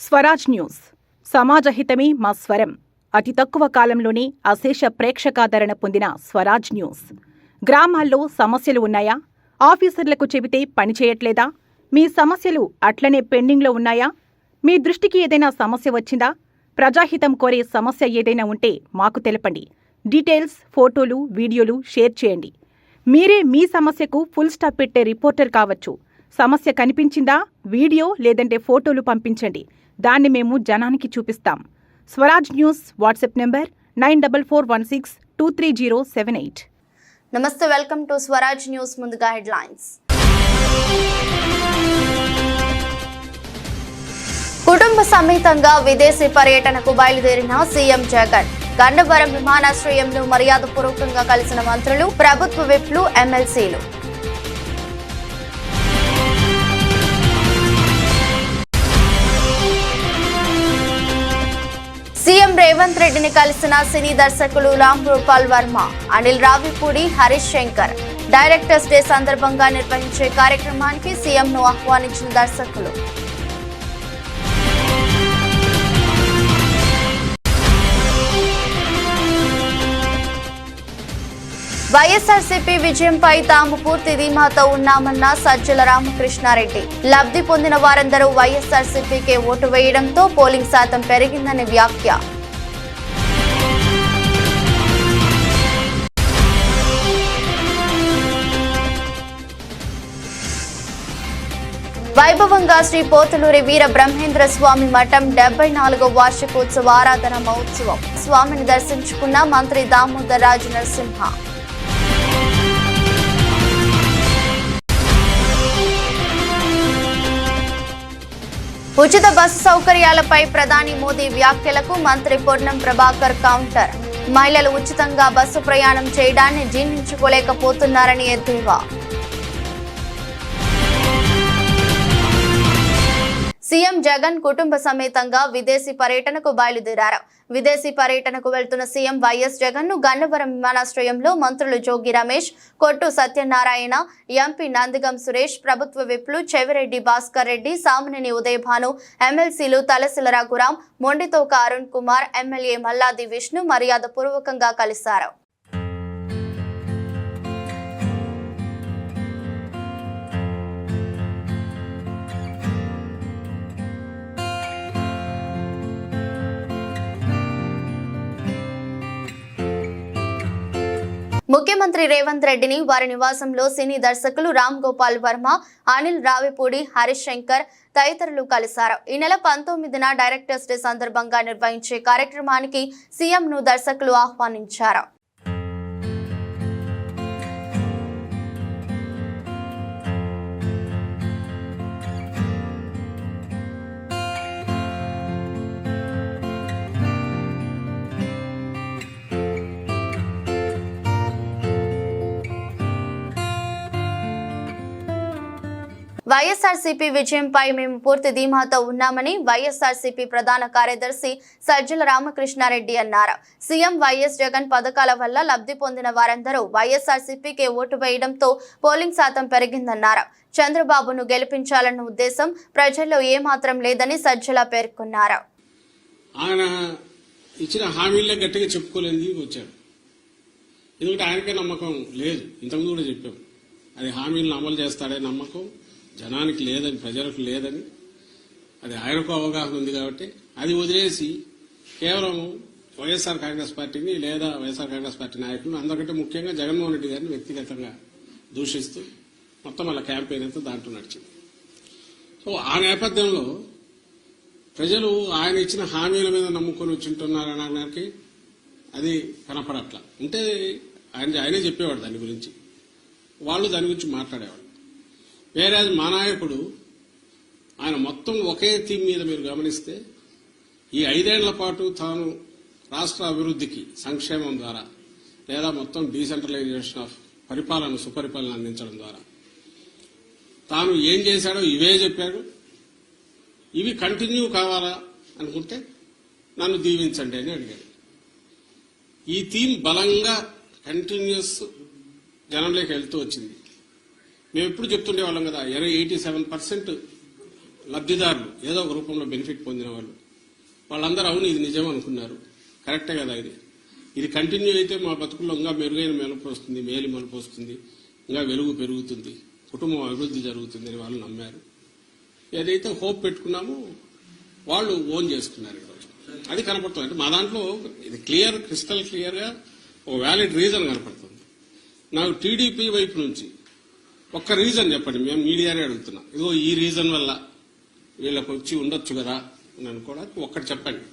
Swaraj news సమాజహితమే మా స్వరం. అతి తక్కువ కాలంలోనే అశేష ప్రేక్షకాదరణ పొందిన స్వరాజ్ న్యూస్. గ్రామాల్లో సమస్యలు ఉన్నాయా? ఆఫీసర్లకు చెబితే పనిచేయట్లేదా? మీ సమస్యలు అట్లనే పెండింగ్లో ఉన్నాయా? మీ దృష్టికి ఏదైనా సమస్య వచ్చిందా? ప్రజాహితం కోరే సమస్య ఏదైనా ఉంటే మాకు తెలపండి. డీటెయిల్స్, ఫోటోలు, వీడియోలు షేర్ చేయండి. మీరే మీ సమస్యకు ఫుల్ స్టాప్ పెట్టే రిపోర్టర్ కావచ్చు. సమస్య కనిపించిందా? వీడియో లేదంటే ఫోటోలు పంపించండి. దాన్ని మేము జనానికి చూపిస్తాం. Swaraj news WhatsApp number 9441623078. నమస్తే, వెల్కమ్ టు స్వరాజ్ న్యూస్. ముందుగా హెడ్లైన్స్. కుటుంబ సమేతంగా విదేశీ పర్యటనకు బయలుదేరిన సీఎం జగన్. గన్నవరం విమానాశ్రయంలో మర్యాదపూర్వకంగా కలిసిన మంత్రులు, ప్రభుత్వ విప్లు, ఎమ్మెల్సీలు. సీఎం రేవంత్ రెడ్డిని కలిసిన సినీ దర్శకులు రామ్ గోపాల్ వర్మ, అనిల్ రావిపూడి, హరీష్ శంకర్. డైరెక్టర్స్ డే సందర్భంగా నిర్వహించే కార్యక్రమానికి సీఎంను ఆహ్వానించిన దర్శకులు. వైఎస్ఆర్సీపీ విజయంపై తాము పూర్తి ధీమాతో ఉన్నామన్న సజ్జల రామకృష్ణారెడ్డి. లబ్ధి పొందిన వారందరూ వైఎస్ఆర్సీపీకే ఓటు వేయడంతో పోలింగ్ శాతం పెరిగిందని వ్యాఖ్య. వైభవంగా శ్రీ పోతులూరి వీర బ్రహ్మేంద్ర స్వామి మఠం 74వ వార్షికోత్సవ ఆరాధన మహోత్సవం. స్వామిని దర్శించుకున్న మంత్రి దామోదర్ రాజు నరసింహ. ఉచిత బస్సు సౌకర్యాలపై ప్రధాని మోదీ వ్యాఖ్యలకు మంత్రి పొన్నం ప్రభాకర్ కౌంటర్. మహిళలు ఉచితంగా బస్సు ప్రయాణం చేయడాన్ని జీర్ణించుకోలేకపోతున్నారని ఎద్దేవా. సీఎం జగన్ కుటుంబ సమేతంగా విదేశీ పర్యటనకు బయలుదేరారు. విదేశీ పర్యటనకు వెళ్తున్న సీఎం వైఎస్ జగన్ ను గన్నవరం విమానాశ్రయంలో మంత్రులు జోగి రమేష్, కొట్టు సత్యనారాయణ, ఎంపీ నందిగం సురేష్, ప్రభుత్వ విప్లు చెవిరెడ్డి భాస్కర్ రెడ్డి, సామినేని ఉదయభాను, ఎమ్మెల్సీలు తలసిల రఘురాం, మొండితోక అరుణ్ కుమార్, ఎమ్మెల్యే మల్లాది విష్ణు మర్యాదపూర్వకంగా కలిశారు. ముఖ్యమంత్రి రేవంత్ రెడ్డిని వారి నివాసంలో సినీ దర్శకులు రామ్ గోపాల్ వర్మ, అనిల్ రావిపూడి, హరీష్ శంకర్ తదితరులు కలిశారు. ఈ నెల 19న డైరెక్టర్స్ డే సందర్భంగా నిర్వహించే కార్యక్రమానికి సీఎంను దర్శకులు ఆహ్వానించారు. వైఎస్ఆర్సీపీ విజయంపై మేము పూర్తి ధీమాతో ఉన్నామని వైఎస్ఆర్సీపీ ప్రధాన కార్యదర్శి సజ్జల రామకృష్ణారెడ్డి అన్నారు. సీఎం వైఎస్ జగన్ పథకాల వల్ల లబ్ధి పొందిన వారందరూ వైఎస్ఆర్సీపీకే ఓటు వేయడంతో పోలింగ్ శాతం పెరిగిందన్నారు. చంద్రబాబును గెలిపించాలన్న ఉద్దేశం ప్రజల్లో ఏమాత్రం లేదని సజ్జల పేర్కొన్నారు. ఆయన ఇచ్చిన హామీలే గట్టిగా చెప్పుకోలేని వచ్చాడు. ఎందుకంటే ఆయనకే నమ్మకం లేదు. ఇంతకుముందు కూడా చెప్పాం, అది హామీలను అమలు చేస్తాడే నమ్మకం జనానికి లేదని, ప్రజలకు లేదని. అది ఆయనకు అవగాహన ఉంది కాబట్టి అది వదిలేసి కేవలం వైఎస్ఆర్ కాంగ్రెస్ పార్టీని లేదా వైఎస్ఆర్ కాంగ్రెస్ పార్టీ నాయకులను, అందరికంటే ముఖ్యంగా జగన్మోహన్ రెడ్డి గారిని వ్యక్తిగతంగా దూషిస్తూ మొత్తం వాళ్ళ క్యాంపెయిన్ అంతా దాంట్లో నడిచింది. సో ఆ నేపథ్యంలో ప్రజలు ఆయన ఇచ్చిన హామీల మీద నమ్ముకొని వచ్చింటున్నారనడానికి అది కనపడట్లా. ఉంటే ఆయనే చెప్పేవాడు దాని గురించి, వాళ్ళు దాని గురించి మాట్లాడేవాడు. వేరే మా నాయకుడు ఆయన మొత్తం ఒకే థీమ్ మీద మీరు గమనిస్తే ఈ 5 ఏళ్ల పాటు తాను రాష్ట్ర అభివృద్ధికి సంక్షేమం ద్వారా లేదా మొత్తం డీసెంట్రలైజేషన్ ఆఫ్ పరిపాలన, సుపరిపాలన అందించడం ద్వారా తాను ఏం చేశాడో ఇవే చెప్పాడు. ఇవి కంటిన్యూ కావాలా అనుకుంటే నన్ను దీవించండి అని అడిగాడు. ఈ థీమ్ బలంగా కంటిన్యూస్ జనంలోకి వెళ్తూ వచ్చింది. మేము ఎప్పుడు చెప్తుండేవాళ్ళం కదా, 87% లబ్ధిదారులు ఏదో ఒక రూపంలో బెనిఫిట్ పొందిన వాళ్ళందరూ అవును ఇది నిజం అనుకున్నారు. కరెక్టే కదా ఇది కంటిన్యూ అయితే మా బతుకుల్లో ఇంకా మెరుగైన మెలుపు వస్తుంది, మేలు మలుపు వస్తుంది, ఇంకా వెలుగు పెరుగుతుంది, కుటుంబం అభివృద్ధి జరుగుతుంది అని వాళ్ళు నమ్మారు. ఏదైతే హోప్ పెట్టుకున్నామో వాళ్ళు ఓన్ చేసుకున్నారు ఈరోజు. అది కనపడుతుంది. అంటే మా దాంట్లో ఇది క్రిస్టల్ క్లియర్ గా ఒక వ్యాలిడ్ రీజన్ కనపడుతుంది. నాకు టీడీపీ వైపు నుంచి ఒక్క రీజన్ చెప్పండి, మేము మీడియానే అడుగుతున్నాం. ఇదిగో ఈ రీజన్ వల్ల వీళ్ళకి వచ్చి ఉండొచ్చు కదా అని అనుకోవడానికి ఒక్కటి చెప్పండి.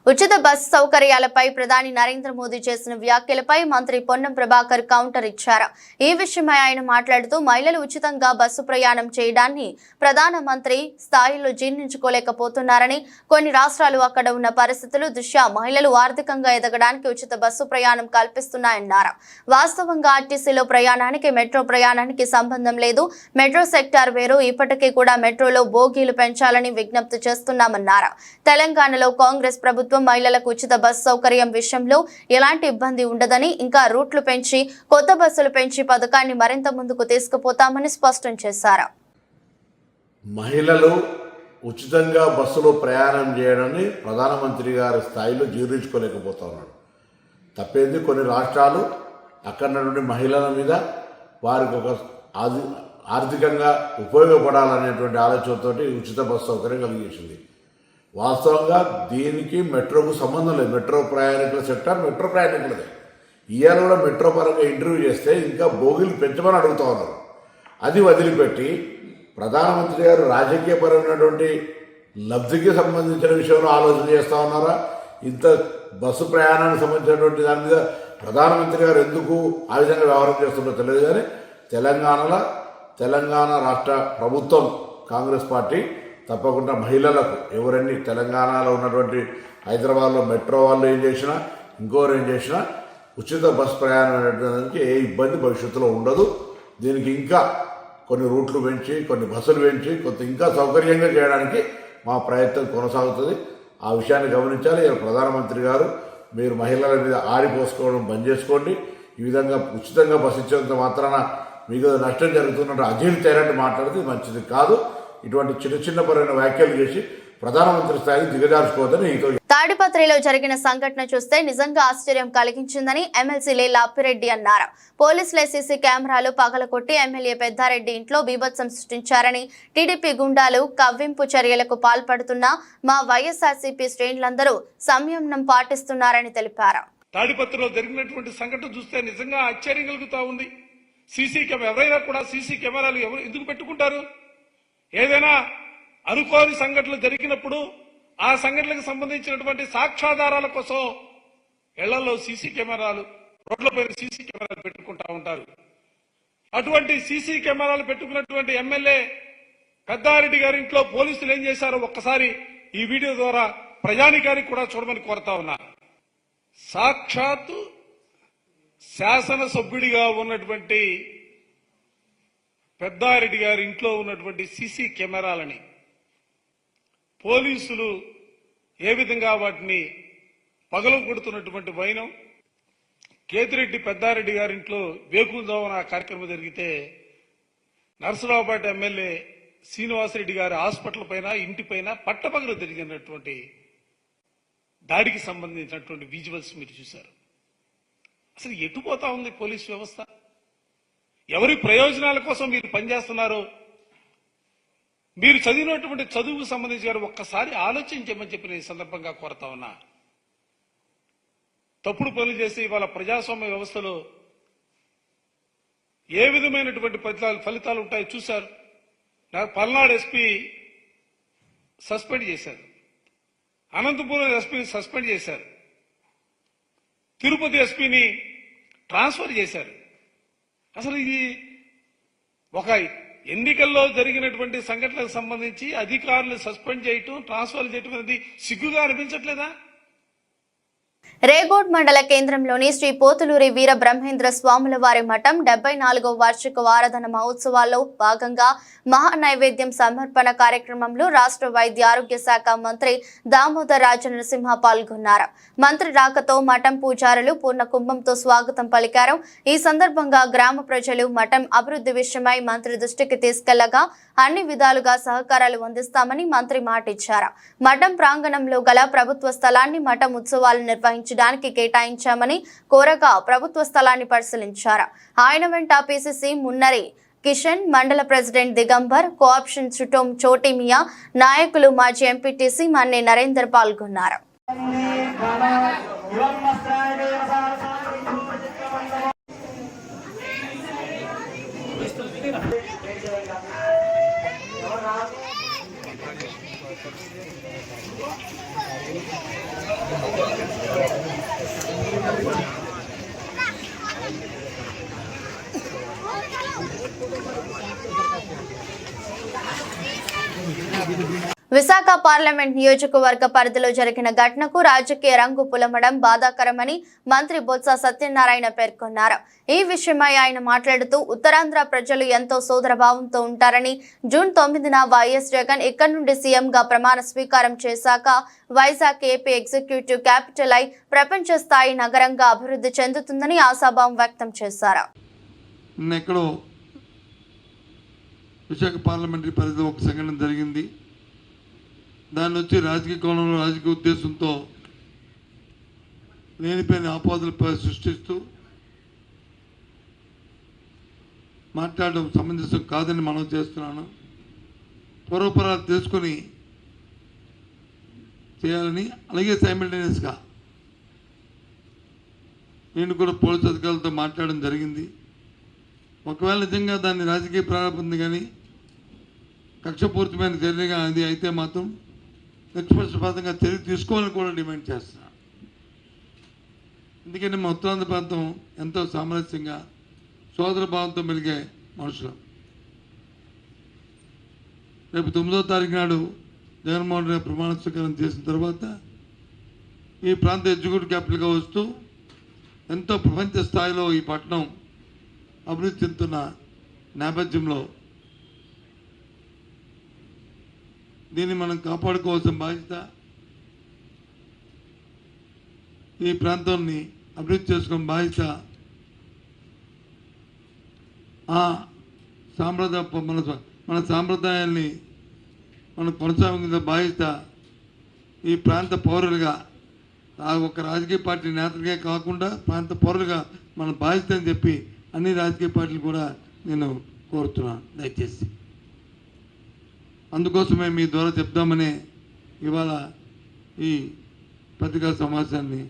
ఉచిత బస్సు సౌకర్యాలపై ప్రధాని నరేంద్ర మోదీ చేసిన వ్యాఖ్యలపై మంత్రి పొన్నం ప్రభాకర్ కౌంటర్ ఇచ్చారు. ఈ విషయమై ఆయన మాట్లాడుతూ మహిళలు ఉచితంగా బస్సు ప్రయాణం చేయడాన్ని ప్రధానమంత్రి స్థాయిలో జీర్ణించుకోలేకపోతున్నారని, కొన్ని రాష్ట్రాలు అక్కడ ఉన్న పరిస్థితులు దృష్ట్యా మహిళలు ఆర్థికంగా ఎదగడానికి ఉచిత బస్సు ప్రయాణం కల్పిస్తున్నాయన్నారు. వాస్తవంగా ఆర్టీసీలో ప్రయాణానికి మెట్రో ప్రయాణానికి సంబంధం లేదు. మెట్రో సెక్టార్ వేరు. ఇప్పటికీ కూడా మెట్రోలో బోగీలు పెంచాలని విజ్ఞప్తి చేస్తున్నామన్నారు. తెలంగాణలో కాంగ్రెస్ ప్రభుత్వం మహిళలకు ఉచిత బస్సు సౌకర్యం విషయంలో ఎలాంటి ఇబ్బంది ఉండదని, ఇంకా రూట్లు పెంచి కొత్త బస్సులు పెంచి పథకాన్ని మరింత ముందుకు తీసుకుపోతామని స్పష్టం చేశారు. మహిళలు ఉచితంగా బస్సులో ప్రయాణం చేయడాన్ని ప్రధానమంత్రి గారి స్థాయిలో జీర్ణించుకోలేకపోతా ఉన్నాడు. తప్పేంది, కొన్ని రాష్ట్రాలు అక్కడ నుండి మహిళల మీద వారికి ఒక ఆర్థికంగా ఉపయోగపడాలనేటువంటి ఆలోచనతో ఉచిత బస్సు సౌకర్యం కలిగించింది. వాస్తవంగా దీనికి మెట్రోకు సంబంధం లేదు. మెట్రో ప్రయాణికుల సెక్టర్ మెట్రో ప్రయాణికులదే. ఇవాళ కూడా మెట్రో పరంగా ఇంటర్వ్యూ చేస్తే ఇంకా బోగీలు పెంచమని అడుగుతా ఉన్నారు. అది వదిలిపెట్టి ప్రధానమంత్రి గారు రాజకీయపరమైనటువంటి లబ్ధికి సంబంధించిన విషయంలో ఆలోచన చేస్తూ ఉన్నారా? ఇంత బస్సు ప్రయాణానికి సంబంధించినటువంటి దాని మీద ప్రధానమంత్రి గారు ఎందుకు ఆ విధంగా వ్యవహారం చేస్తుందో తెలియదు. కానీ తెలంగాణ రాష్ట్ర ప్రభుత్వం కాంగ్రెస్ పార్టీ తప్పకుండా మహిళలకు ఎవరన్నీ తెలంగాణలో ఉన్నటువంటి హైదరాబాద్లో మెట్రో వాళ్ళు ఏం చేసినా ఇంకోరు ఏం చేసినా ఉచిత బస్ ప్రయాణం అనేటువంటి ఏ ఇబ్బంది భవిష్యత్తులో ఉండదు. దీనికి ఇంకా కొన్ని రూట్లు పెంచి, కొన్ని బస్సులు పెంచి, కొంత ఇంకా సౌకర్యంగా చేయడానికి మా ప్రయత్నం కొనసాగుతుంది. ఆ విషయాన్ని గమనించాలి. ప్రధానమంత్రి గారు మీరు మహిళల మీద ఆడిపోసుకోవడం బంద్ చేసుకోండి. ఈ విధంగా ఉచితంగా బస్సు ఇచ్చేంత మాత్రాన మీకు నష్టం జరుగుతున్నట్టు అజీర్తి అయినట్టు మాట్లాడితే మంచిది కాదు. ఇటువంటి చిన్న పరమైన వ్యాఖ్యలు చేసి ప్రధానమంత్రి స్థాయికి దిగజార్చుకోవద్దని తాడిపత్రిలో జరిగిన సంఘటన చూస్తే నిజంగా ఆశ్చర్యం కలిగించిందని ఎమ్మెల్సీ లేలా అప్పిరెడ్డి అన్నారు. పోలీసులే సీసీ కెమెరాలు పగలగొట్టి ఎమ్మెల్యే పెద్దారెడ్డి ఇంట్లో బీభత్సం సృష్టించారని, టీడీపీ గుండాలు కవ్వింపు చర్యలకు పాల్పడుతున్న మా వైఎస్ఆర్సీపీ శ్రేణులందరూ సంయమనం పాటిస్తున్నారని తెలిపారు. తాడిపత్రిలో జరిగినటువంటి సంఘటన చూస్తే నిజంగా ఆశ్చర్యం కలుగుతా ఉంది. ఎవరైనా కూడా సీసీ కెమెరాలు ఎందుకు పెట్టుకుంటారు? ఏదైనా అనుకోని సంఘటనలు జరిగినప్పుడు ఆ సంఘటనలకు సంబంధించినటువంటి సాక్ష్యాధారాల కోసం ఇళ్లలో సీసీ కెమెరాలు, రోడ్లపైన సీసీ కెమెరాలు పెట్టుకుంటా ఉంటారు. అటువంటి సీసీ కెమెరాలు పెట్టుకున్నటువంటి ఎమ్మెల్యే పెద్దారెడ్డి గారి ఇంట్లో పోలీసులు ఏం చేశారో ఒక్కసారి ఈ వీడియో ద్వారా ప్రజానికానికి కూడా చూడమని కోరుతా ఉన్నా. సాక్షాత్తు శాసనసభ్యుడిగా ఉన్నటువంటి పెద్దారెడ్డి గారి ఇంట్లో ఉన్నటువంటి సీసీ కెమెరాలని పోలీసులు ఏ విధంగా వాటిని పగలగొడుతున్నటువంటి వైనం. కేతిరెడ్డి పెద్దారెడ్డి గారింట్లో వేకుజామున కార్యక్రమం జరిగితే నర్సరావుపేట ఎమ్మెల్యే శ్రీనివాసరెడ్డి గారి హాస్పిటల్ పైన, ఇంటిపైన పట్టపగలు జరిగినటువంటి దాడికి సంబంధించినటువంటి విజువల్స్ మీరు చూశారు. అసలు ఎటుపోతా ఉంది పోలీస్ వ్యవస్థ? ఎవరి ప్రయోజనాల కోసం మీరు పనిచేస్తున్నారో మీరు చదివినటువంటి చదువుకు సంబంధించి గారు ఒక్కసారి ఆలోచించమని చెప్పిన ఈ సందర్భంగా కోరుతా ఉన్నా. తప్పుడు పనులు చేసి ఇవాళ ప్రజాస్వామ్య వ్యవస్థలో ఏ విధమైనటువంటి ఫలితాలు ఉంటాయో చూశారు. పల్నాడు ఎస్పీ సస్పెండ్ చేశారు, అనంతపురం ఎస్పీని సస్పెండ్ చేశారు, తిరుపతి ఎస్పీని ట్రాన్స్ఫర్ చేశారు. అసలు ఇది ఒక ఎన్నికల్లో జరిగినటువంటి సంఘటనలకు సంబంధించి అధికారులు సస్పెండ్ చేయటం, ట్రాన్స్ఫర్ చేయటం అనేది సిగ్గుగా అనిపించట్లేదా? రేగోడ్ మండల కేంద్రంలోని శ్రీ పోతులూరి వీర బ్రహ్మేంద్ర స్వాముల వారి మఠం 74వ వార్షిక వారాధన మహోత్సవాల్లో భాగంగా మహా నైవేద్యం సమర్పణ కార్యక్రమంలో రాష్ట్ర వైద్య ఆరోగ్య శాఖ మంత్రి దామోదర్ రాజనరసింహ పాల్గొన్నారు. మంత్రి రాకతో మఠం పూజారులు పూర్ణ కుంభంతో స్వాగతం పలికారు. ఈ సందర్భంగా గ్రామ ప్రజలు మఠం అభివృద్ధి విషయమై మంత్రి దృష్టికి తీసుకెళ్లగా అన్ని విధాలుగా సహకారాలు అందిస్తామని మంత్రి మాటిచ్చారు. మఠం ప్రాంగణంలో గల ప్రభుత్వ స్థలాన్ని మఠం ఉత్సవాలు నిర్వహించడానికి కేటాయించామని కోరగా ప్రభుత్వ స్థలాన్ని పరిశీలించారు. ఆయన వెంట పిసిసి మున్నరి కిషన్, మండల ప్రెసిడెంట్ దిగంబర్, కోఆప్షన్ చుటోం చోటిమియా, నాయకులు మాజీ ఎంపీటీసీ మన్నే నరేందర్ పాల్గొన్నారు. విశాఖ పార్లమెంట్ నియోజకవర్గ పరిధిలో జరిగిన ఘటనకు రాజకీయ రంగు పులమడం బాధాకరమని మంత్రి బొత్స సత్యనారాయణ పేర్కొన్నారు. ఈ విషయమై ఆయన మాట్లాడుతూ ఉత్తరాంధ్ర ప్రజలు ఎంతో సోదరభావంతో ఉంటారని, జూన్ 9న వైఎస్ జగన్ ఇక్కడి నుండి సీఎంగా ప్రమాణ స్వీకారం చేశాక వైజాగ్ ఏపీ ఎగ్జిక్యూటివ్ క్యాపిటల్ అయి ప్రపంచ స్థాయి నగరంగా అభివృద్ధి చెందుతుందని ఆశాభావం వ్యక్తం చేశారు. విశాఖ పార్లమెంటరీ పరిధిలో ఒక సంఘటన జరిగింది. దాన్ని వచ్చి రాజకీయ కోణంలో రాజకీయ ఉద్దేశంతో లేనిపోయిన ఆపాదలు సృష్టిస్తూ మాట్లాడడం సమంజసం కాదని మనం చేస్తున్నాను. పూర్వపరాలు తెలుసుకొని చేయాలని, అలాగే సైమల్టేనియస్గా నేను కూడా పోలీసు అధికారులతో మాట్లాడడం జరిగింది. ఒకవేళ నిజంగా దాన్ని రాజకీయ ప్రారంభం కానీ కక్షపూరితమైన చర్యగా అది అయితే మాత్రం నిష్పక్షపాతంగా చర్య తీసుకోవాలని కూడా డిమాండ్ చేస్తున్నాను. ఎందుకంటే మా ఉత్తరాంధ్ర ప్రాంతం ఎంతో సామరస్యంగా సోదర భావంతో మెలిగే మనుషులు. రేపు 9వ తారీఖు నాడు జగన్మోహన్ రెడ్డి ప్రమాణ స్వీకారం చేసిన తర్వాత ఈ ప్రాంత ఎగ్జిక్యూటివ్ క్యాపిటల్గా వస్తూ ఎంతో ప్రపంచ స్థాయిలో ఈ పట్టణం అభివృద్ధి చెందుతున్న నేపథ్యంలో దీన్ని మనం కాపాడుకోవాల్సిన బాధ్యత, ఈ ప్రాంతాన్ని అభివృద్ధి చేసుకునే బాధ్యత మన సాంప్రదాయాల్ని మనం కొనసాగించే బాధ్యత ఈ ప్రాంత పౌరులుగా, ఒక రాజకీయ పార్టీ నేతలుగా కాకుండా ప్రాంత పౌరులుగా మన బాధ్యత అని చెప్పి అన్ని రాజకీయ పార్టీలు కూడా నేను కోరుతున్నాను. దయచేసి అందుకోసమే మీ ద్వారా చెప్దామని ఇవాళ ఈ పత్రికా సమావేశాన్ని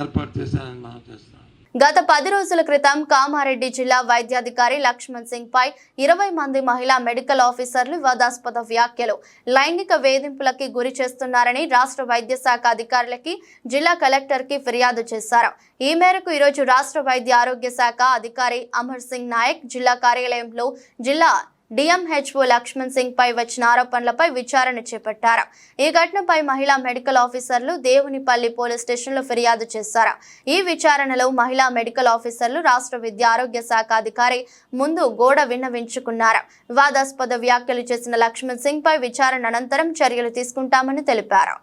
ఏర్పాటు చేశానని మనం చేస్తున్నాం. గత 10 రోజుల క్రితం కామారెడ్డి జిల్లా వైద్యాధికారి లక్ష్మణ్ సింగ్ పై 20 మంది మహిళా మెడికల్ ఆఫీసర్లు వివాదాస్పద వ్యాఖ్యలు, లైంగిక వేధింపులకి గురి చేస్తున్నారని రాష్ట్ర వైద్య శాఖ అధికారులకి, జిల్లా కలెక్టర్ కి ఫిర్యాదు చేశారు. ఈ మేరకు ఈరోజు రాష్ట్ర వైద్య ఆరోగ్య శాఖ అధికారి అమర్ సింగ్ నాయక్ జిల్లా కార్యాలయంలో జిల్లా డిఎంహెచ్ఓ లక్ష్మణ్ సింగ్ పై వచ్చిన ఆరోపణలపై విచారణ చేపట్టారు. ఈ ఘటనపై మహిళా మెడికల్ ఆఫీసర్లు దేవునిపల్లి పోలీస్ స్టేషన్లో ఫిర్యాదు చేశారు. ఈ విచారణలో మహిళా మెడికల్ ఆఫీసర్లు రాష్ట్ర విద్యా ఆరోగ్య శాఖ అధికారి ముందు గోడ విన్నవించుకున్నారు. వివాదాస్పద వ్యాఖ్యలు చేసిన లక్ష్మణ్ సింగ్ పై విచారణ అనంతరం చర్యలు తీసుకుంటామని తెలిపారు.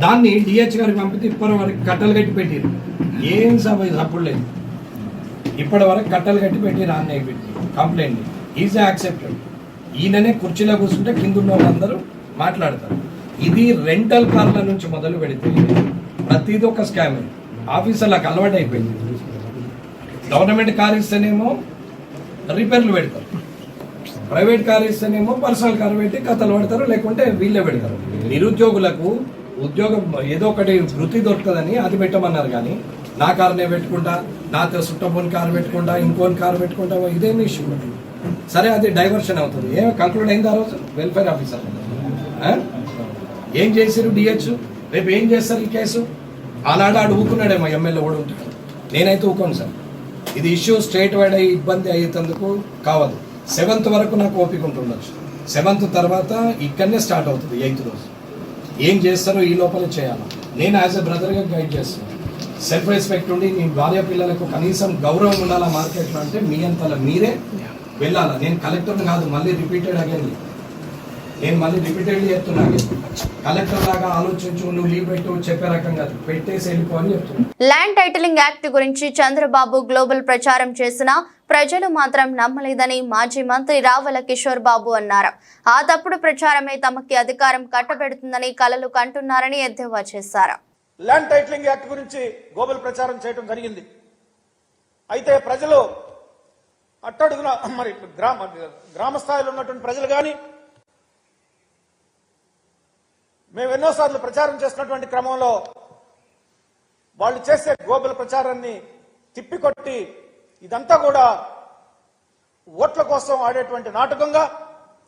దాన్ని డిహెచ్ గారికి పంపితే ఇప్పటి వరకు కట్టలు కట్టి పెట్టారు. ఏం సపోర్ట్ లేదు. ఇప్పటి వరకు కట్టలు కట్టి పెట్టి రాన్నే పెట్టి కంప్లైంట్ ఈజీ యాక్సెప్టెడ్. ఈయననే కుర్చీలో కూర్చుంటే కింద ఉన్న వాళ్ళందరూ మాట్లాడతారు. ఇది రెంటల్ కార్ల నుంచి మొదలు పెడితే ప్రతిదీ ఒక స్కామ్. ఆఫీసర్లకు అలవాటు అయిపోయింది. గవర్నమెంట్ కార్ ఇస్తేనేమో రిపేర్లు పెడతారు, ప్రైవేట్ కార్ ఇస్తేనేమో పర్సనల్ కార్ పెట్టి కథలు పెడతారు, లేకుంటే వీళ్ళే పెడతారు. నిరుద్యోగులకు ఉద్యోగం ఏదో ఒకటి వృత్తి దొరుకుతుందని అది పెట్టమన్నారు. కానీ నా కారునే పెట్టుకుంటా, నాతో చుట్టపోని కారు పెట్టుకుంటా, ఇంకోని కారు పెట్టుకుంటా, ఇదేమి ఇష్యూ. సరే, అది డైవర్షన్ అవుతుంది. ఏమో కంక్లూడ్ అయింది ఆ రోజు. వెల్ఫేర్ ఆఫీసర్ ఏం చేశారు డిహెచ్, రేపు ఏం చేస్తారు ఈ కేసు? ఆనాడు ఆడు ఊకున్నాడేమో ఎమ్మెల్యే కూడా ఉంటాడు. నేనైతే ఊకోను సార్. ఇది ఇష్యూ స్ట్రేట్ వైడ్ అయ్యి ఇబ్బంది అయ్యేందుకు కావదు. 7th వరకు నాకు ఓపిక ఉంటుండొచ్చు. 7th తర్వాత ఇక్కడనే స్టార్ట్ అవుతుంది 8th రోజు. ఏం చేస్తారో ఈ లోపల చేయాలి. నేను యాజ్ ఎ బ్రదర్గా గైడ్ చేస్తున్నాను. సెల్ఫ్ రెస్పెక్ట్ ఉండి నీ భార్య పిల్లలకు కనీసం గౌరవం ఉండాలా మార్కెట్లో అంటే మీ అంతలా మీరే వెళ్ళాలా. నేను కలెక్టర్ని కాదు, మళ్ళీ రిపీటెడ్లీ చెప్తున్నాను. కలెక్టర్ లాగా ఆలోచించు, నువ్వు లీవ్ పెట్టు చెప్పే రకం కాదు, పెట్టేసి వెళ్ళిపో అని చెప్తున్నాను. ల్యాండ్ టైటిలింగ్ యాక్ట్ గురించి చంద్రబాబు గ్లోబల్ ప్రచారం చేసినా ప్రజలు మాత్రం నమ్మలేదని మాజీ మంత్రి రావల కిషోర్ బాబు అన్నారు. ఆ తప్పుడు ప్రచారమే తమకి అధికారం కట్టబెడుతుందని కలలు కంటున్నారని ఎద్దేవా చేశారు. ల్యాండ్ టైటిలింగ్ యాక్ట్ గురించి గ్లోబల్ ప్రచారం చేయడం జరిగింది. అయితే ప్రజలు అట్టడుగున మరి గ్రామ స్థాయిలో ఉన్నటువంటి ప్రజలు కానీ మేము ఎన్నోసార్లు ప్రచారం చేస్తున్నటువంటి క్రమంలో వాళ్ళు చేసే గ్లోబల్ ప్రచారాన్ని తిప్పికొట్టి ఇదంతా కూడా ఓట్ల కోసం ఆడేటువంటి నాటకంగా,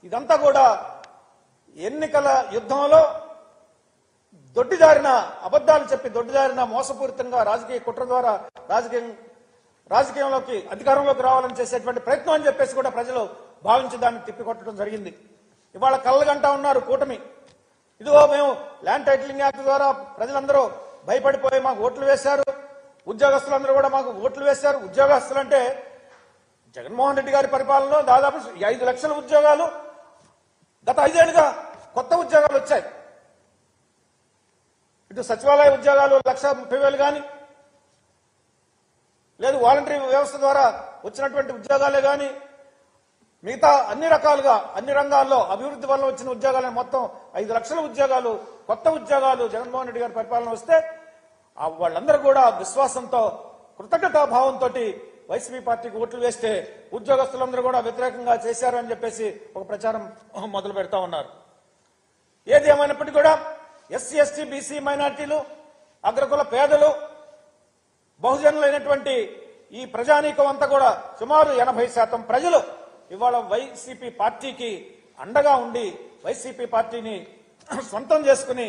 ఇదంతా కూడా ఎన్నికల యుద్ధంలో దొడ్డిదారిన అబద్ధాలు చెప్పి దొడ్డిదారిన మోసపూరితంగా రాజకీయ కుట్ర ద్వారా రాజకీయంలోకి అధికారంలోకి రావాలని చేసేటువంటి ప్రయత్నం అని చెప్పేసి కూడా ప్రజలు భావించి దాన్ని తిప్పికొట్టడం జరిగింది. ఇవాళ కళ్ళగంటా ఉన్నారు కూటమి. ఇదిగో మేము ల్యాండ్ టైటిలింగ్ యాక్ట్ ద్వారా ప్రజలందరూ భయపడిపోయి మాకు ఓట్లు వేశారు, ఉద్యోగస్తులందరూ కూడా మాకు ఓట్లు వేశారు. ఉద్యోగస్తులు అంటే జగన్మోహన్ రెడ్డి గారి పరిపాలనలో దాదాపు 5 లక్షల ఉద్యోగాలు గత 5 ఏళ్లుగా కొత్త ఉద్యోగాలు వచ్చాయి. ఇటు సచివాలయ ఉద్యోగాలు 1,30,000 కానీ, లేదు వాలంటరీ వ్యవస్థ ద్వారా వచ్చినటువంటి ఉద్యోగాలే కానీ, మిగతా అన్ని రకాలుగా అన్ని రంగాల్లో అభివృద్ధి వల్ల వచ్చిన ఉద్యోగాలు మొత్తం 5 లక్షల ఉద్యోగాలు, కొత్త ఉద్యోగాలు జగన్మోహన్ రెడ్డి గారి పరిపాలన వస్తే వాళ్ళందరూ కూడా విశ్వాసంతో కృతజ్ఞతా భావంతో వైసీపీ పార్టీకి ఓట్లు వేస్తే ఉద్యోగస్తులందరూ కూడా వ్యతిరేకంగా చేశారు అని చెప్పేసి ఒక ప్రచారం మొదలు పెడతా ఉన్నారు. ఏది ఏమైనప్పటికీ కూడా ఎస్సీ, ఎస్టీ, బీసీ, మైనార్టీలు, అగ్రకుల పేదలు, బహుజనులైనటువంటి ఈ ప్రజానీకం అంతా కూడా సుమారు 80% ప్రజలు ఇవాళ వైసీపీ పార్టీకి అండగా ఉండి వైసీపీ పార్టీని సొంతం చేసుకుని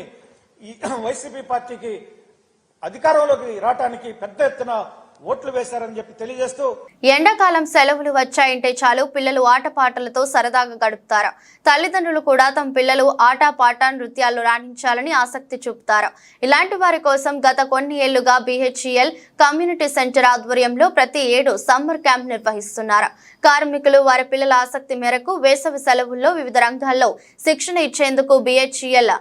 ఈ వైసీపీ పార్టీకి అధికారంలోకి రావడానికి పెద్ద ఎత్తున ఓట్లు వేశారని చెప్పి తెలియజేస్తూ, ఎండాకాలం సెలవులు వచ్చాయంటే చాలు పిల్లలు ఆటపాటలతో సరదాగా గడుపుతారు. తల్లిదండ్రులు కూడా తమ పిల్లలు ఆటపాట నృత్యాల్లో రాణించాలని ఆసక్తి చూపుతారు. ఇలాంటి వారి కోసం గత కొన్ని ఏళ్లుగా BHEL కమ్యూనిటీ సెంటర్ ఆధ్వర్యంలో ప్రతి ఏడు సమ్మర్ క్యాంప్ నిర్వహిస్తున్నారు. కార్మికులు వారి పిల్లల ఆసక్తి మేరకు వేసవి సెలవుల్లో వివిధ రంగాల్లో శిక్షణ ఇచ్చేందుకు BHEL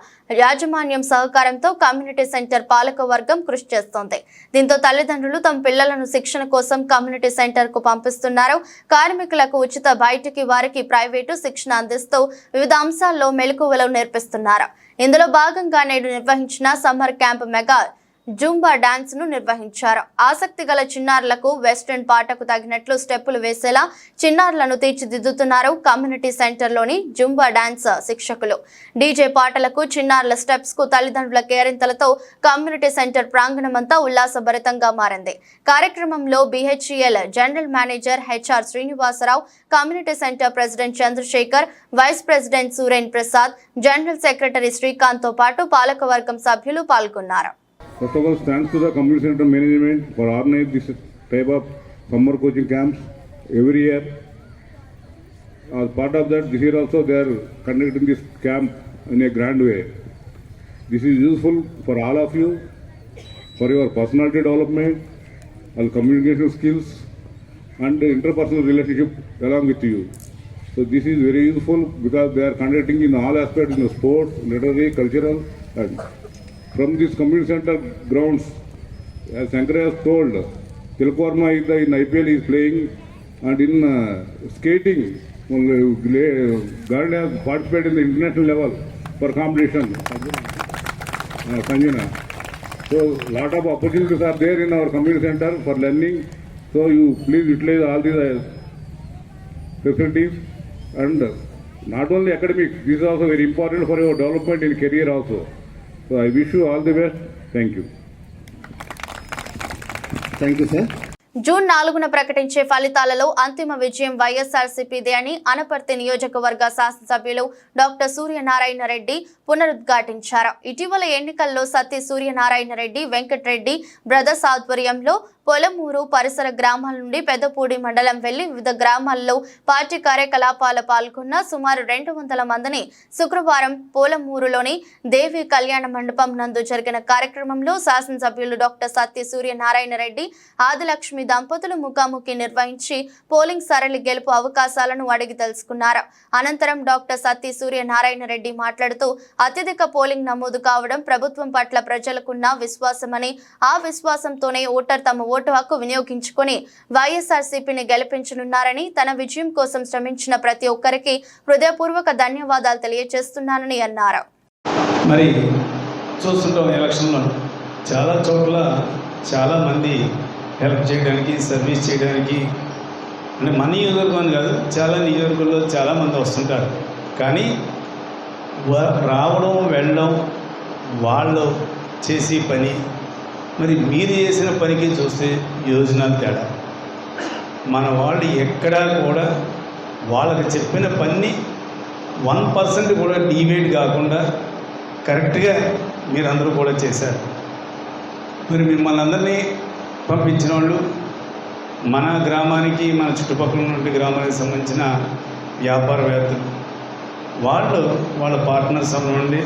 యాజమాన్యం సహకారంతో కమ్యూనిటీ సెంటర్ పాలక వర్గం కృషి చేస్తోంది. దీంతో తల్లిదండ్రులు తమ పిల్లలను శిక్షణ కోసం కమ్యూనిటీ సెంటర్ కు పంపిస్తున్నారు. కార్మికులకు ఉచిత బయటికి వారికి ప్రైవేటు శిక్షణ అందిస్తూ వివిధ అంశాల్లో మెలకువలు నేర్పిస్తున్నారు. ఇందులో భాగంగా నేడు నిర్వహించిన summer camp mega Zumba dance ను నిర్వహించారు. ఆసక్తి గల చిన్నారులకు వెస్టర్న్ పాటకు తగినట్లు స్టెప్పులు వేసేలా చిన్నారులను తీర్చిదిద్దుతున్నారు కమ్యూనిటీ సెంటర్ లోని జూంబా డాన్స్ శిక్షకులు. డీజే పాటలకు చిన్నారుల స్టెప్స్ కు తల్లిదండ్రుల కేరింతలతో కమ్యూనిటీ సెంటర్ ప్రాంగణమంతా ఉల్లాసభరితంగా మారింది. కార్యక్రమంలో BHEL general manager HR Srinivasa Rao, community centre president Chandrashekar, vice president Suren Prasad, general secretary Srikanth తో పాటు పాలకవర్గం సభ్యులు పాల్గొన్నారు. First of all, thanks to the community center management for organizing this type of summer coaching camps every year. As part of that, this year also they are conducting this camp in a grand way. This is useful for all of you, for your personality development, and communication skills, and interpersonal relationship along with you. So this is very useful because they are conducting in all aspects in the sports, literary, cultural, and from this community center grounds, as Shankar has told, Tilakvarma is in IPL is playing, and in skating, Garden has participated in the international level for competition. Sanjana. So, lot of opportunities are there in our community center for learning. So, you please utilize all these facilities, and not only academics, this is also very important for your development in career also. So I wish you all the best. Thank you. Thank you, sir. జూన్ 4న ప్రకటించే ఫలితాలలో అంతిమ విజయం వైఎస్ఆర్సీపీదే అని అనపర్తి నియోజకవర్గ శాసనసభ్యులు doctor Suryanarayana Reddy పునరుద్ఘాటించారు. ఇటీవల ఎన్నికల్లో సత్తి సూర్యనారాయణ రెడ్డి, వెంకటరెడ్డి బ్రదర్స్ ఆధ్వర్యంలో పొలమూరు పరిసర గ్రామాల నుండి పెద్దపూడి మండలం వెళ్లి వివిధ గ్రామాల్లో పార్టీ కార్యకలాపాలు పాల్గొన్న సుమారు 200 మందిని శుక్రవారం పొలమూరులోని దేవి కళ్యాణ మండపం నందు జరిగిన కార్యక్రమంలో శాసనసభ్యులు డాక్టర్ సత్య సూర్యనారాయణ రెడ్డి ఆదిలక్ష్మి దంపతులు ముఖాముఖి నిర్వహించి పోలింగ్ సరళి గెలుపు అవకాశాలను అడిగి తెలుసుకున్నారు. అనంతరం డాక్టర్ సత్య సూర్యనారాయణ రెడ్డి మాట్లాడుతూ అత్యధిక పోలింగ్ నమోదు కావడం ప్రభుత్వం పట్ల ప్రజలకున్న విశ్వాసమని, ఆ విశ్వాసంతోనే ఓటర్ తమ ఓటు హక్కు వినియోగించుకొని వైఎస్ఆర్సీపీని గెలిపించనున్నారని, తన విజయం కోసం శ్రమించిన ప్రతి ఒక్కరికి హృదయపూర్వక ధన్యవాదాలు తెలియజేస్తున్నానని అన్నారు. మరి చూస్తుంటాం ఎలక్షన్లో చాలా చోట్ల చాలా మంది హెల్ప్ చేయడానికి, సర్వీస్ చేయడానికి, అంటే మన నియోజకవర్గం కాదు చాలా నియోజకవర్గంలో చాలామంది వస్తుంటారు. కానీ రావడం వెళ్ళడం వాళ్ళు చేసే పని, మరి మీరు చేసిన పనికి చూస్తే యోజనాలు తేడా. మన వాళ్ళు ఎక్కడా కూడా వాళ్ళకి చెప్పిన పని 1% కూడా డివేట్ కాకుండా కరెక్ట్గా మీరందరూ కూడా చేశారు. మరి మిమ్మల్ని అందరినీ పంపించిన వాళ్ళు మన గ్రామానికి, మన చుట్టుపక్కల నుండి గ్రామానికి సంబంధించిన వ్యాపారవేత్తలు, వాళ్ళు వాళ్ళ పార్ట్నర్స్ అవ్వండి,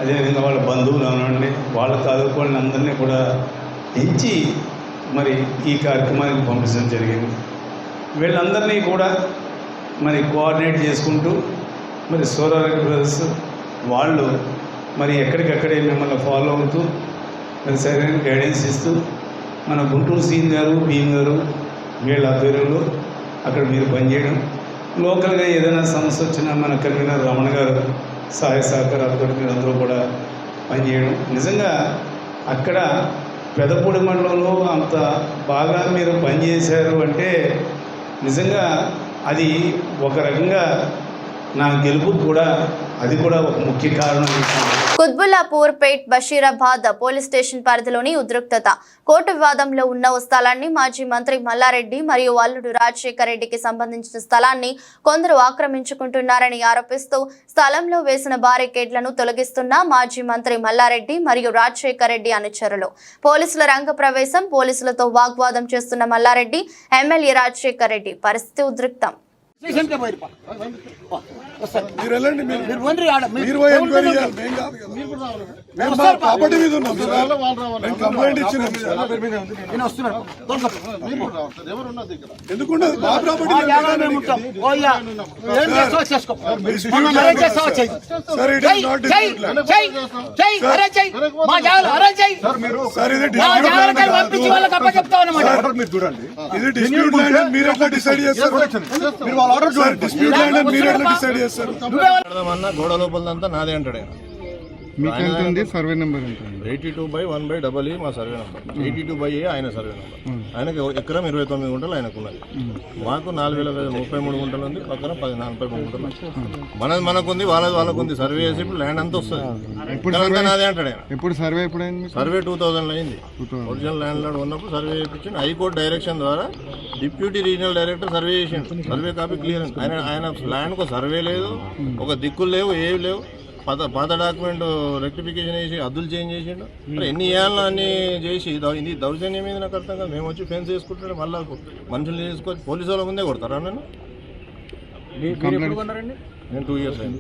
అదేవిధంగా వాళ్ళ బంధువులు అవ్వండి, వాళ్ళ తాలూకు వాళ్ళని అందరినీ కూడా ఎంచి మరి ఈ కార్యక్రమానికి పంపించడం జరిగింది. వీళ్ళందరినీ కూడా మరి కోఆర్డినేట్ చేసుకుంటూ మరి సోరారెడ్డి బ్రదర్స్ వాళ్ళు మరి ఎక్కడికక్కడే మిమ్మల్ని ఫాలో అవుతూ మరి సరైన గైడెన్స్ ఇస్తూ మన గుంటూరు సీన్ గారు, భీమ్ గారు వీళ్ళ ఆధ్వర్యంలో అక్కడ మీరు పనిచేయడం, లోకల్గా ఏదైనా సమస్య వచ్చినా మన కన్వీనర్ రమణ గారు సహాయ సహకారాలతో మీరు అందరూ కూడా పనిచేయడం. నిజంగా అక్కడ పెదపూడి మండలంలో అంత బాగా మీరు పనిచేశారు అంటే నిజంగా అది ఒక రకంగా నా గెలుపు కూడా అది కూడా ఒక ముఖ్య కారణం. కుత్బుల్లాపూర్ పేట్ బషీరాబాద్ పోలీస్ స్టేషన్ పరిధిలోని ఉద్రిక్తత. కోర్టు వివాదంలో ఉన్న ఓ స్థలాన్ని మాజీ మంత్రి మల్లారెడ్డి మరియు అల్లుడు రాజశేఖర్ రెడ్డికి సంబంధించిన స్థలాన్ని కొందరు ఆక్రమించుకుంటున్నారని ఆరోపిస్తూ స్థలంలో వేసిన బారికేడ్లను తొలగిస్తున్న మాజీ మంత్రి మల్లారెడ్డి మరియు రాజశేఖర్ రెడ్డి అనుచరులు. పోలీసుల రంగ ప్రవేశం, పోలీసులతో వాగ్వాదం చేస్తున్న మల్లారెడ్డి, ఎమ్మెల్యే రాజశేఖర్ రెడ్డి. పరిస్థితి ఉద్రిక్తం. ప్రాపర్టీ మీద ఉన్నాం, కంప్లైంట్ ఇచ్చినాం. ఎందుకుండదు మా ప్రాపర్టీ చూడండి. ఇది డిస్ప్యూట్ ల్యాండ్ మీరు ఎట్లా డిసైడ్ చేస్తారు? డిస్ప్యూట్ ల్యాండ్ మీరు ఎట్లా డిసైడ్ చేస్తారు? గోడ లోపలంతా నాదే అంటాడు ఆయన. మీకు సర్వే నెంబర్ 82/1/EE మా సర్వే నెంబర్, 82/A ఆయన సర్వే నెంబర్. ఆయనకి ఎకరం 29 గుంటలు ఆయనకు ఉన్నది. మాకు 4033 గుంటలు ఉంది, పక్కన 43 గుంటలు. మనది మనకుంది, వాళ్ళది వాళ్ళకుంది. సర్వే చేసి ఇప్పుడు ల్యాండ్ అంతా వస్తుంది. నాదే అంటాడు ఆయన. ఎప్పుడు సర్వే ఎప్పుడైంది? సర్వే 2000 అయింది. ఒరిజినల్ ల్యాండ్ లార్డ్ ఉన్నప్పుడు సర్వే చేయించి హైకోర్టు డైరెక్షన్ ద్వారా డిప్యూటీ రీజనల్ డైరెక్టర్ సర్వే చేసిండు. Survey copy clear. ఆయన ల్యాండ్కు సర్వే లేదు, ఒక దిక్కులు లేవు, ఏవి లేవు. పాత డాక్యుమెంట్ రెక్టిఫికేషన్ చేసి అద్దులు చేంజ్ చేసిండు. ఎన్ని ఏళ్ళ అన్ని చేసి ఇది దౌర్జన్యం మీద నాకు అర్థం కాదు. మేము వచ్చి ఫెన్స్ వేసుకుంటాడు, మళ్ళీ మనుషులు చేసుకొని పోలీసు వాళ్ళ ముందే కొడతారా నన్ను? నేను 2 years అయింది.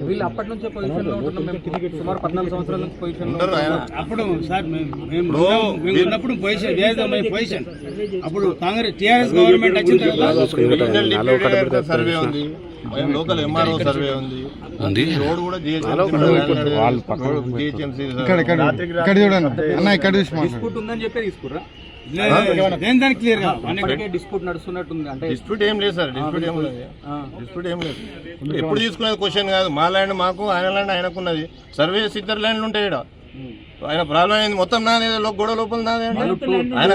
వీళ్ళు అప్పటి నుంచే పొజిషన్లో ఉంటున్నాం. మేము సుమారు 14 సంవత్సరాల నుంచి పొజిషన్లో అప్పుడు సార్ మేము ఉన్నప్పుడు పొజిషన్ అప్పుడు కాంగ్రెస్ టీఆర్ఎస్ గవర్నమెంట్ వచ్చిన తర్వాత సర్వే ఉంది, లోకల్ ఎంఆర్ఓ సర్వే ఉంది, రోడ్ కూడా డిస్ప్యూట్ ఉందని చెప్పి తీసుకురా. దానికి క్లియర్ గా డిస్ప్యూట్ నడుస్తున్నట్టుంది. అంటే డిస్ప్యూట్ ఏం లేదు సార్, డిస్ప్యూట్ ఏం లేదు, డిస్ప్యూట్ ఏం లేదు. ఎప్పుడు తీసుకునేది క్వశ్చన్ కాదు. మా ల్యాండ్ మాకు, ఆయన ల్యాండ్ ఆయనకున్నది. సర్వే ఇద్దరు ల్యాండ్లు ఉంటాయి ఇక్కడ. ఆయన ప్రాబ్లం ఏంది? మొత్తం నాదే, గొడవ లోపల నాదే. ఆయన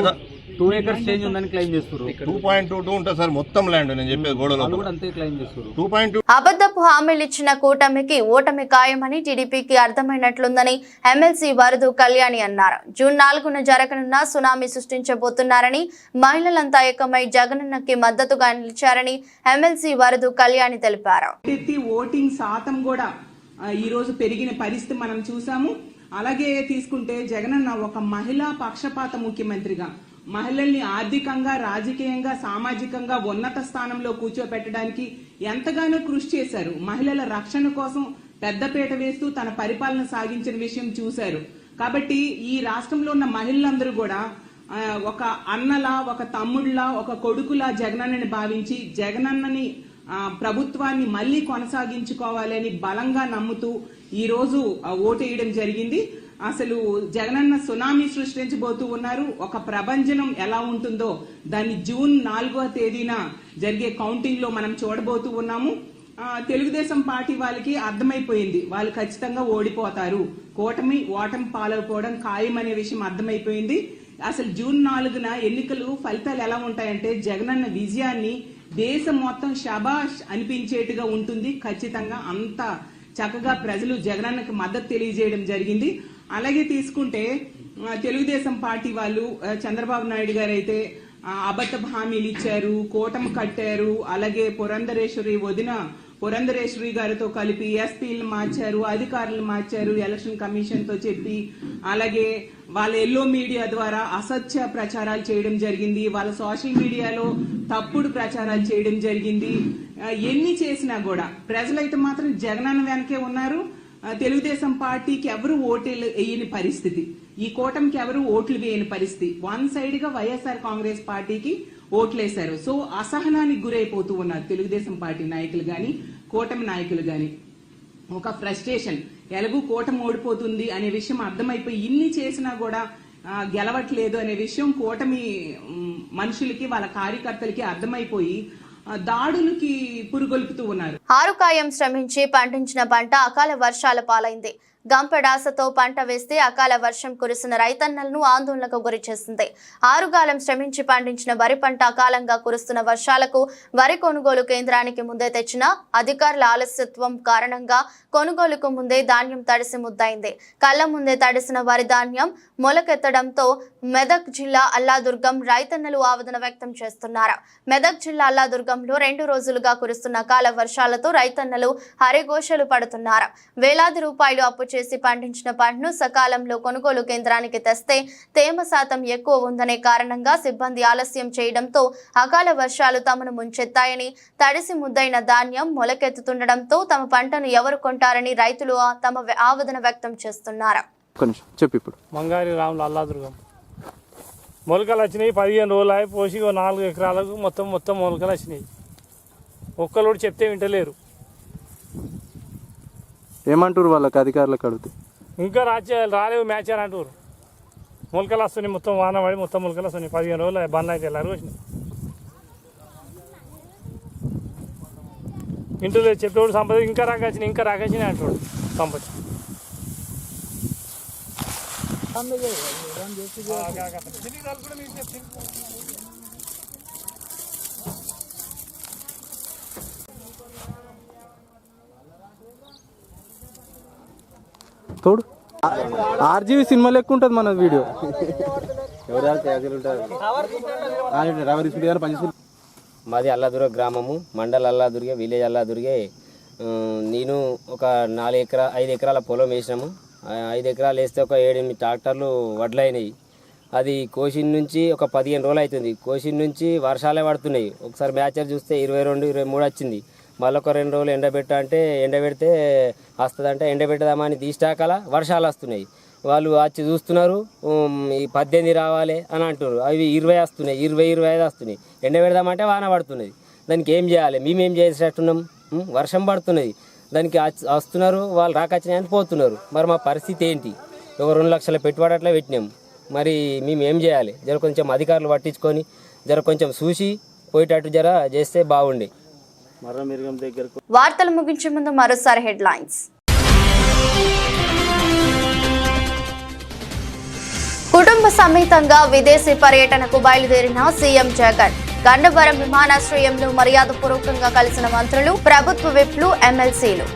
2 acres చేంజ్ ఉందని క్లెయిమ్ చేస్తారు. 2.22 ఉంటుంది సార్ మొత్తం ల్యాండ్. నేను చెప్పేది గోడలో అంతే క్లెయిమ్ చేస్తారు. 2.2. అబద్ధపు హామీలు ఇచ్చిన కూటమికి ఓటమి ఖాయమని టీడీపీకి అర్థమైనట్లుందని ఎమ్మెల్సీ వరదు కళ్యాణి అన్నారు. జూన్ 4న జరగనున్న సునామీ సృష్టించబోతున్నారని, మహిళలంతా ఏకమై జగనన్నకి మద్దతుగా నిలిచారని ఎమ్మెల్సీ వరదు కళ్యాణి తెలిపారు. ఓటింగ్ శాతం కూడా ఈ రోజు పెరిగిన పరిస్థితి మనం చూసాము. అలాగే తీసుకుంటే జగనన్న ఒక మహిళా పక్షపాత ముఖ్యమంత్రిగా, మహిళల్ని ఆర్థికంగా, రాజకీయంగా, సామాజికంగా ఉన్నత స్థానంలో కూర్చోపెట్టడానికి ఎంతగానో కృషి చేశారు. మహిళల రక్షణ కోసం పెద్దపీట వేస్తూ తన పరిపాలన సాగించిన విషయం చూశారు. కాబట్టి ఈ రాష్ట్రంలో ఉన్న మహిళలందరూ కూడా ఒక అన్నలా, ఒక తమ్ముళ్లా, ఒక కొడుకులా జగనన్నని భావించి జగనన్నని ప్రభుత్వాన్ని మళ్లీ కొనసాగించుకోవాలని బలంగా నమ్ముతూ ఈ రోజు ఓటేయడం జరిగింది. అసలు జగనన్న సునామీ సృష్టించబోతూ ఉన్నారు. ఒక ప్రభంజనం ఎలా ఉంటుందో దాన్ని జూన్ 4వ తేదీన జరిగే కౌంటింగ్ లో మనం చూడబోతూ ఉన్నాము. తెలుగుదేశం పార్టీ వాళ్ళకి అర్థమైపోయింది, వాళ్ళు ఖచ్చితంగా ఓడిపోతారు, ఓటమి పాలైపోవడం ఖాయమనే విషయం అర్థమైపోయింది. అసలు జూన్ 4న ఎన్నికలు ఫలితాలు ఎలా ఉంటాయంటే జగనన్న విజయాన్ని దేశం మొత్తం షబాష్ అనిపించేట్టుగా ఉంటుంది. ఖచ్చితంగా అంత చక్కగా ప్రజలు జగనన్నకు మద్దతు తెలియజేయడం జరిగింది. అలాగే తీసుకుంటే తెలుగుదేశం పార్టీ వాళ్ళు చంద్రబాబు నాయుడు గారు అయితే అబద్ధ హామీలు ఇచ్చారు, కూటమి కట్టారు. అలాగే పురంధరేశ్వరి గారితో కలిపి ఎస్పీలు మార్చారు, అధికారులు మార్చారు ఎలక్షన్ కమిషన్ తో చెప్పి. అలాగే వాళ్ళ ఎల్లో మీడియా ద్వారా అసత్య ప్రచారాలు చేయడం జరిగింది, వాళ్ళ సోషల్ మీడియాలో తప్పుడు ప్రచారాలు చేయడం జరిగింది. ఎన్ని చేసినా కూడా ప్రజలైతే మాత్రం జగనన్న వెనకే ఉన్నారు. తెలుగుదేశం పార్టీకి ఎవరు ఓట్లు వేయని పరిస్థితి, ఈ కూటమికి ఎవరు ఓట్లు వేయని పరిస్థితి. వన్ సైడ్ గా వైఎస్ఆర్ కాంగ్రెస్ పార్టీకి ఓట్లేశారు. సో అసహనానికి గురైపోతూ ఉన్నారు తెలుగుదేశం పార్టీ నాయకులు గాని, కూటమి నాయకులు గాని. ఒక ఫ్రస్ట్రేషన్, ఎలాగూ కూటమి ఓడిపోతుంది అనే విషయం అర్థమైపోయి ఇన్ని చేసినా కూడా గెలవట్లేదు అనే విషయం కూటమి మనుషులకి, వాళ్ళ కార్యకర్తలకి అర్థమైపోయి దాడులకి పురుగొల్పుతూ ఉన్నారు. ఆరుకాయం శ్రమించి పండించిన పంట అకాల వర్షాల పాలైంది. గంపెడాసతో పంట వేస్తే అకాల వర్షం కురిసిన రైతన్నలను ఆందోళనకు గురి చేసింది. ఆరుగాలం శ్రమించి పండించిన వరి పంట అకాలంగా కురుస్తున్న వర్షాలకు వరి కొనుగోలు కేంద్రానికి ముందే తెచ్చిన అధికారుల ఆలస్యత్వం కారణంగా కొనుగోలుకు ముందే ధాన్యం తడిసి ముద్దయింది. కళ్ల ముందే తడిసిన వరి ధాన్యం మొలకెత్తడంతో మెదక్ జిల్లా అల్లాదుర్గం రైతన్నలు ఆవేదన వ్యక్తం చేస్తున్నారు. మెదక్ జిల్లా అల్లాదుర్గంలో 2 రోజులుగా కురుస్తున్న అకాల వర్షాలతో రైతన్నలు హరిఘోషలు పడుతున్నారు. వేలాది రూపాయలు అప్పు చేసి పండించిన పంటను సకాలంలో కొనుగోలు కేంద్రానికి తెస్తే తేమ శాతం ఎక్కువ ఉందనే కారణంగా సిబ్బంది ఆలస్యం చేయడంతో అకాల వర్షాలు తమను ముంచెత్తాయని, తడిసి ముద్దైన ధాన్యం మొలకెత్తుతుండటంతో తమ పంటను ఎవరు కొంటారని రైతులు తమ ఆవేదన వ్యక్తం చేస్తున్నారు. మంగారి రాములు అల్లాదుర్గం మొలకలు వచ్చినాయి. 15 రోజులు అయి పోసి 4 ఎకరాలకు మొత్తం మొలకలు వచ్చినాయి. ఒక్కరు చెప్తే వింటలేరు. ఏమంటారు వాళ్ళకి, అధికారులకు అడిగితే? ఇంకా రాలేవు మ్యాచర్ అంటారు. మొలకలు వస్తున్నాయి, మొత్తం వాన పడి మొత్తం మొలకలు వస్తున్నాయి. 15 రోజులు బండ్లు అయితే వెళ్ళారు వచ్చినాయి. ఇంట్లో చెప్పేవాడు సంపద ఇంకా రాకొచ్చినాయి అంటాడు సంపద. తోడు ఆర్జీవి సినిమా లెక్క ఉంటుంది మన వీడియో. మాది అల్లాదుర్గ గ్రామము, మండల్ అల్లాదుర్గే, విలేజ్ అల్లాదుర్గే. నేను ఒక 5 ఎకరాల పొలం వేసినాము. 5 ఎకరాలు వేస్తే ఒక 7-8 ట్రాక్టర్లు వడ్లైనాయి. అది కోసిన నుంచి ఒక 15 రోజులు అవుతుంది. కోసిన నుంచి వర్షాలే పడుతున్నాయి. ఒకసారి మ్యాచర్ చూస్తే 22-23 వచ్చింది. మళ్ళీ ఒక 2 రోజులు ఎండబెడితే వస్తుందంటే ఎండబెట్టదామని తీసాకల వర్షాలు వస్తున్నాయి. వాళ్ళు వచ్చి చూస్తున్నారు, ఈ 18 రావాలి అని అంటున్నారు. అవి 20 వస్తున్నాయి, 20-25 వస్తున్నాయి. ఎండబెడదామంటే వాన పడుతున్నది. దానికి ఏం చేయాలి? మేమేం చేసేటట్టున్నాం? వర్షం పడుతున్నది, దానికి వస్తున్నారు, వాళ్ళు రాకొచ్చినాయని పోతున్నారు. మరి మా పరిస్థితి ఏంటి? ఒక 2 లక్షల పెట్టుబడి అట్లా పెట్టినాం. మరి మేము ఏం చేయాలి? కొంచెం అధికారులు పట్టించుకొని కొంచెం చూసి పోయేటట్టు చేస్తే బాగుండే. వార్తలు ముగించే ముందు మరోసారి హెడ్లైన్స్. కుటుంబ సమేతంగా విదేశీ పర్యటనకు బయలుదేరిన సీఎం జగన్. గన్నవరం విమానాశ్రయంలో మర్యాదపూర్వకంగా కలిసిన మంత్రులు, ప్రభుత్వ విప్లు, ఎమ్మెల్సీలు.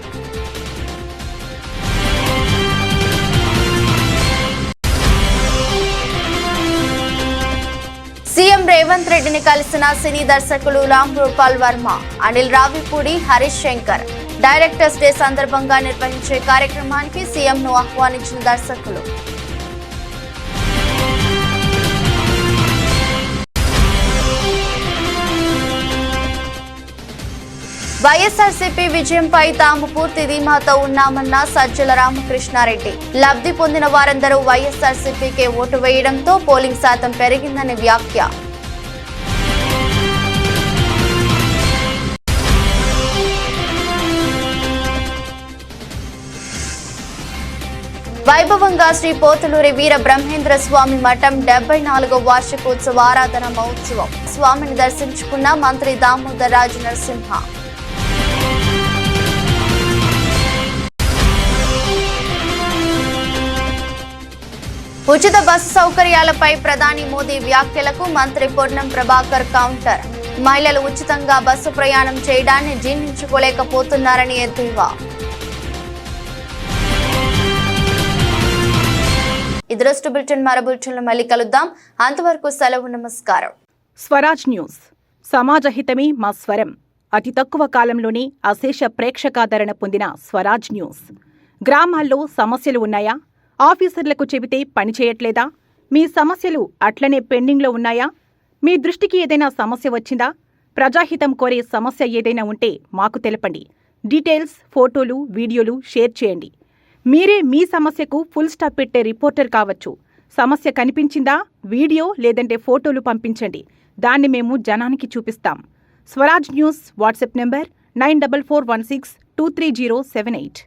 సీఎం రేవంత్ రెడ్డిని కలిసిన సినీ దర్శకులు రాంగోపాల్ వర్మ, అనిల్ రావిపూడి, హరీష్ శంకర్. డైరెక్టర్స్ డే సందర్భంగా నిర్వహించే కార్యక్రమానికి సీఎంను ఆహ్వానించిన దర్శకులు. వైఎస్ఆర్సీపీ విజయంపై తాము పూర్తి ధీమాతో ఉన్నామన్న సజ్జల రామకృష్ణారెడ్డి. లబ్ధి పొందిన వారందరూ వైఎస్ఆర్సీపీకే ఓటు వేయడంతో పోలింగ్ శాతం పెరిగిందని వ్యాఖ్య. వైభవంగా శ్రీ పోతులూరి వీర బ్రహ్మేంద్ర స్వామి మఠం 74వ వార్షికోత్సవ ఆరాధన మహోత్సవం. స్వామిని దర్శించుకున్న మంత్రి దామోదర్ రాజు నరసింహ. ఉచిత బస్సు సౌకర్యాలపై ప్రధాని మోదీ వ్యాఖ్యలకు మంత్రి పొన్నం ప్రభాకర్ కౌంటర్. మహిళలు ఉచితంగా బస్సు ప్రయాణం చేయడాన్ని జీర్ణించుకోలేకపోతున్నారని ఎద్దేవా. ఇదృష్టి బులెటిన్ మరో బులెటిన్లో మళ్ళీ కలుద్దాం. అంతవరకు సెలవు, నమస్కారం. స్వరాజ్ న్యూస్, సమాజ హితమే మా స్వరం. అతి తక్కువ కాలంలోనే అశేష ప్రేక్షకాదరణ పొందిన స్వరాజ్ న్యూస్. గ్రామాల్లో సమస్యలు ఉన్నాయా? ఆఫీసర్లకు చెబితే పని చేయట్లేదా? మీ సమస్యలు అట్లనే పెండింగ్లో ఉన్నాయా? మీ దృష్టికి ఏదైనా సమస్య వచ్చిందా? ప్రజాహితం కోరే సమస్య ఏదైనా ఉంటే మాకు తెలపండి. డీటెయిల్స్, ఫోటోలు, వీడియోలు షేర్ చేయండి. మీరే మీ సమస్యకు ఫుల్ స్టాప్ పెట్టే రిపోర్టర్ కావచ్చు. సమస్య కనిపించిందా? వీడియో లేదంటే ఫోటోలు పంపించండి. దాన్ని మేము జనానికి చూపిస్తాం. Swaraj news WhatsApp number 9441623078.